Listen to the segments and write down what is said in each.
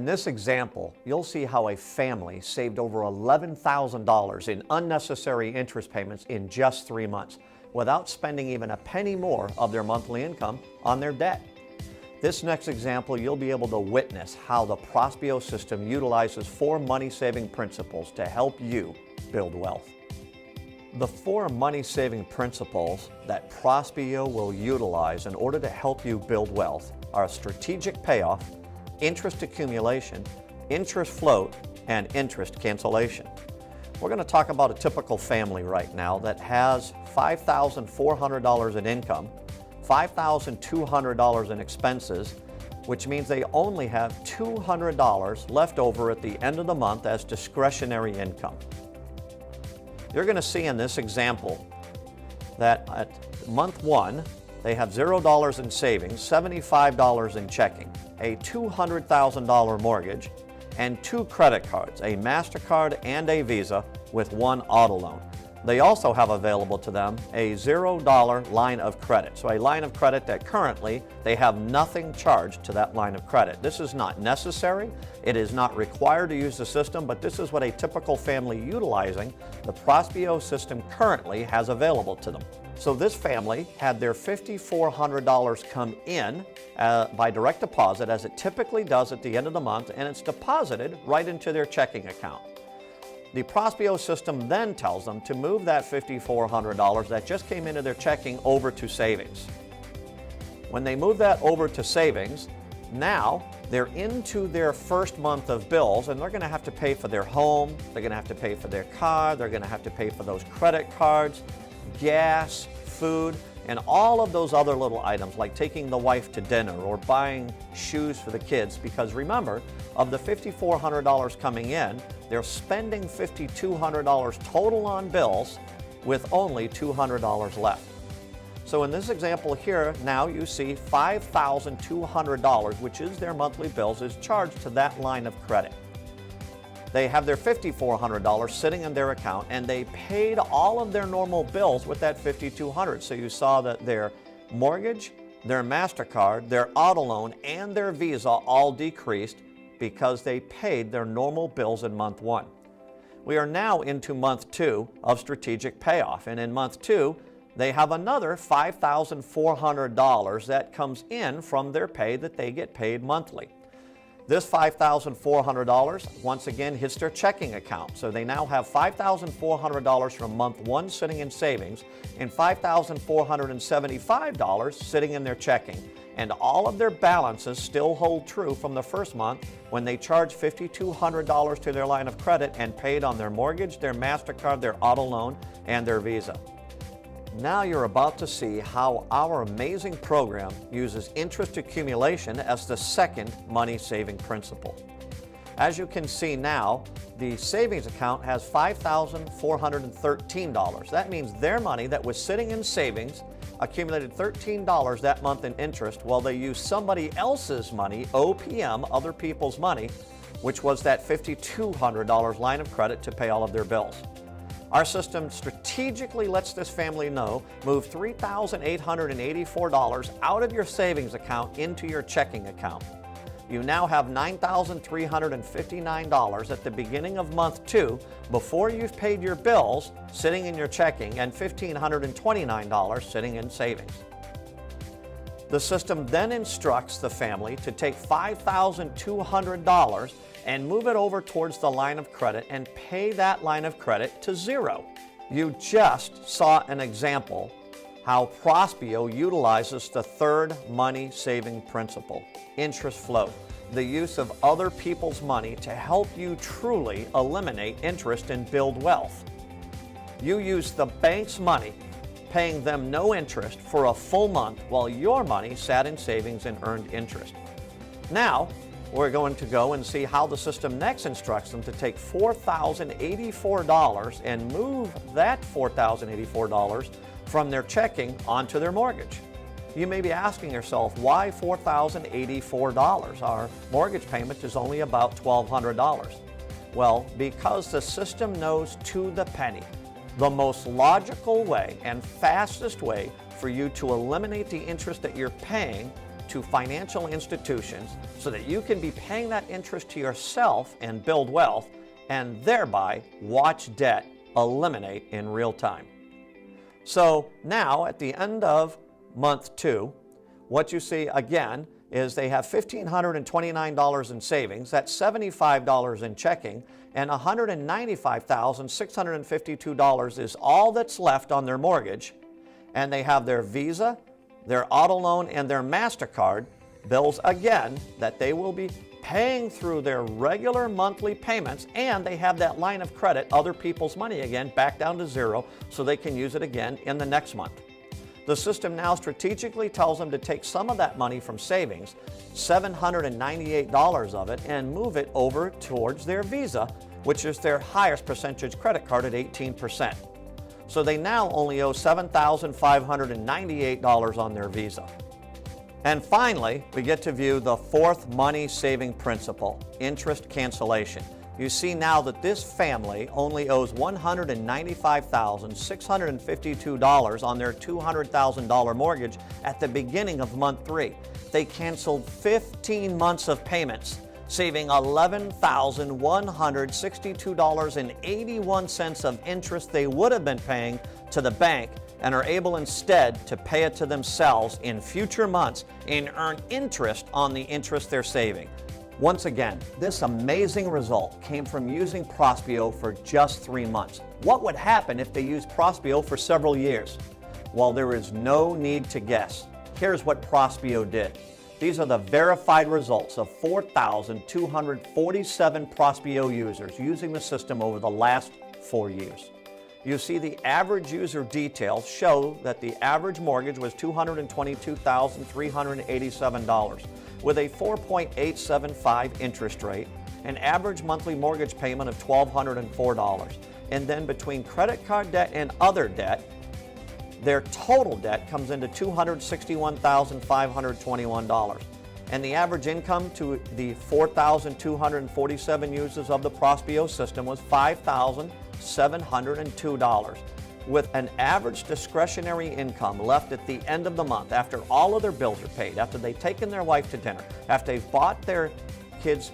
In this example, you'll see how a family saved over $11,000 in unnecessary interest payments in just 3 months, without spending even a penny more of their monthly income on their debt. This next example, you'll be able to witness how the Prospio system utilizes 4 money-saving principles to help you build wealth. The 4 money-saving principles that Prospio will utilize in order to help you build wealth are strategic payoff, interest accumulation, interest float, and interest cancellation. We're going to talk about a typical family right now that has $5,400 in income, $5,200 in expenses, which means they only have $200 left over at the end of the month as discretionary income. You're going to see in this example that at month 1, they have $0 in savings, $75 in checking, a $200,000 mortgage, and 2 credit cards, a MasterCard and a Visa, with 1 auto loan. They also have available to them a $0 line of credit. So a line of credit that currently they have nothing charged to that line of credit. This is not necessary. It is not required to use the system, but this is what a typical family utilizing the Prospio system currently has available to them. So this family had their $5,400 come in by direct deposit, as it typically does at the end of the month, and it's deposited right into their checking account. The Prospio system then tells them to move that $5,400 that just came into their checking over to savings. When they move that over to savings, now they're into their first month of bills, and they're going to have to pay for their home, they're going to have to pay for their car, they're going to have to pay for those credit cards, gas, food, and all of those other little items like taking the wife to dinner or buying shoes for the kids, because remember, of the $5,400 coming in, they're spending $5,200 total on bills with only $200 left. So in this example here, now you see $5,200, which is their monthly bills, is charged to that line of credit. They have their $5,400 sitting in their account, and they paid all of their normal bills with that $5,200. So you saw that their mortgage, their MasterCard, their auto loan, and their Visa all decreased because they paid their normal bills in month 1. We are now into month 2 of strategic payoff, and in month 2, they have another $5,400 that comes in from their pay that they get paid monthly. This $5,400 once again hits their checking account. So they now have $5,400 from month 1 sitting in savings and $5,475 sitting in their checking. And all of their balances still hold true from the first month when they charged $5,200 to their line of credit and paid on their mortgage, their MasterCard, their auto loan, and their Visa. Now you're about to see how our amazing program uses interest accumulation as the second money-saving principle. As you can see now, the savings account has $5,413. That means their money that was sitting in savings accumulated $13 that month in interest, while they used somebody else's money, OPM, other people's money, which was that $5,200 line of credit to pay all of their bills. Our system strategically lets this family know, move $3,884 out of your savings account into your checking account. You now have $9,359 at the beginning of month 2 before you've paid your bills sitting in your checking, and $1,529 sitting in savings. The system then instructs the family to take $5,200 and move it over towards the line of credit and pay that line of credit to 0. You just saw an example how Prospio utilizes the third money-saving principle, interest float, the use of other people's money to help you truly eliminate interest and build wealth. You use the bank's money, paying them no interest for a full month while your money sat in savings and earned interest. Now, we're going to go and see how the system next instructs them to take $4,084 and move that $4,084 from their checking onto their mortgage. You may be asking yourself, why $4,084? Our mortgage payment is only about $1,200. Well, because the system knows to the penny the most logical way and fastest way for you to eliminate the interest that you're paying to financial institutions so that you can be paying that interest to yourself and build wealth, and thereby watch debt eliminate in real time. So now at the end of month 2, what you see again is they have $1,529 in savings, that's $75 in checking, and $195,652 is all that's left on their mortgage, and they have their Visa, their auto loan, and their MasterCard bills again that they will be paying through their regular monthly payments, and they have that line of credit, other people's money again, back down to zero so they can use it again in the next month. The system now strategically tells them to take some of that money from savings, $798 of it, and move it over towards their Visa, which is their highest percentage credit card at 18%. So they now only owe $7,598 on their Visa. And finally, we get to view the fourth money-saving principle, interest cancellation. You see now that this family only owes $195,652 on their $200,000 mortgage at the beginning of month 3. They canceled 15 months of payments, saving $11,162.81 of interest they would have been paying to the bank, and are able instead to pay it to themselves in future months and earn interest on the interest they're saving. Once again, this amazing result came from using Prospio for just 3 months. What would happen if they used Prospio for several years? Well, there is no need to guess. Here's what Prospio did. These are the verified results of 4,247 Prospio users using the system over the last 4 years. You see the average user details show that the average mortgage was $222,387 with a 4.875 interest rate, an average monthly mortgage payment of $1,204. And then between credit card debt and other debt, their total debt comes into $261,521. And the average income to the 4,247 users of the Prospio system was $5,702, with an average discretionary income left at the end of the month after all of their bills are paid, after they've taken their wife to dinner, after they've bought their kids'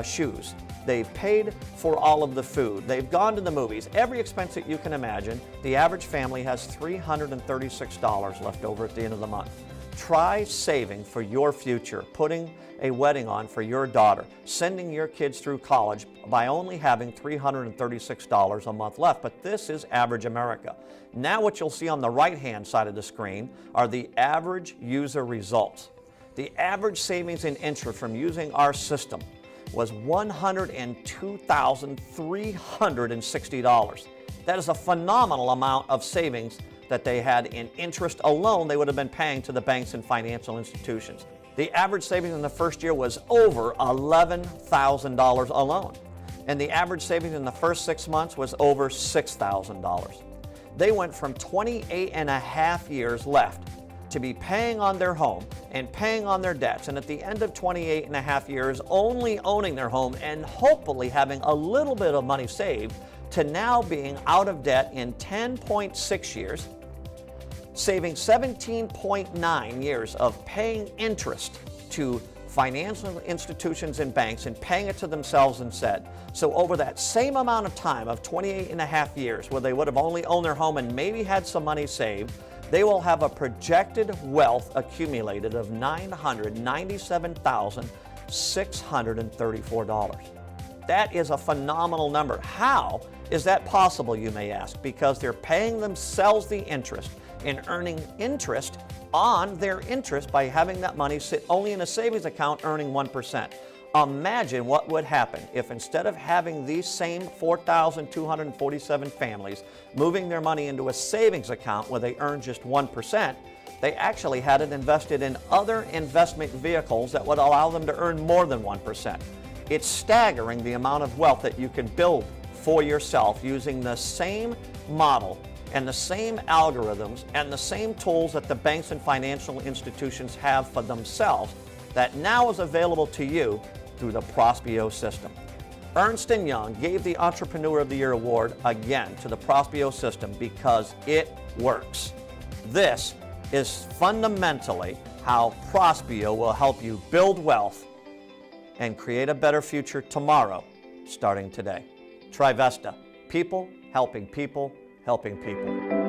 shoes, they've paid for all of the food, they've gone to the movies, every expense that you can imagine. The average family has $336 left over at the end of the month. Try saving for your future, putting a wedding on for your daughter, sending your kids through college by only having $336 a month left. But this is average America. Now what you'll see on the right-hand side of the screen are the average user results. The average savings in interest from using our system was $102,360. That is a phenomenal amount of savings that they had in interest alone they would have been paying to the banks and financial institutions. The average savings in the first year was over $11,000 alone, and the average savings in the first 6 months was over $6,000. They went from 28 and a half years left to be paying on their home and paying on their debts, and at the end of 28 and a half years only owning their home and hopefully having a little bit of money saved, to now being out of debt in 10.6 years, saving 17.9 years of paying interest to financial institutions and banks and paying it to themselves instead. So over that same amount of time of 28 and a half years, where they would have only owned their home and maybe had some money saved, they will have a projected wealth accumulated of $997,634. That is a phenomenal number. How is that possible, you may ask? Because they're paying themselves the interest and earning interest on their interest by having that money sit only in a savings account earning 1%. Imagine what would happen if instead of having these same 4,247 families moving their money into a savings account where they earn just 1%, they actually had it invested in other investment vehicles that would allow them to earn more than 1%. It's staggering the amount of wealth that you can build for yourself using the same model and the same algorithms and the same tools that the banks and financial institutions have for themselves that now is available to you through the Prospio system. Ernst & Young gave the Entrepreneur of the Year award again to the Prospio system because it works. This is fundamentally how Prospio will help you build wealth and create a better future tomorrow, starting today. Trivesta, people helping people, helping people.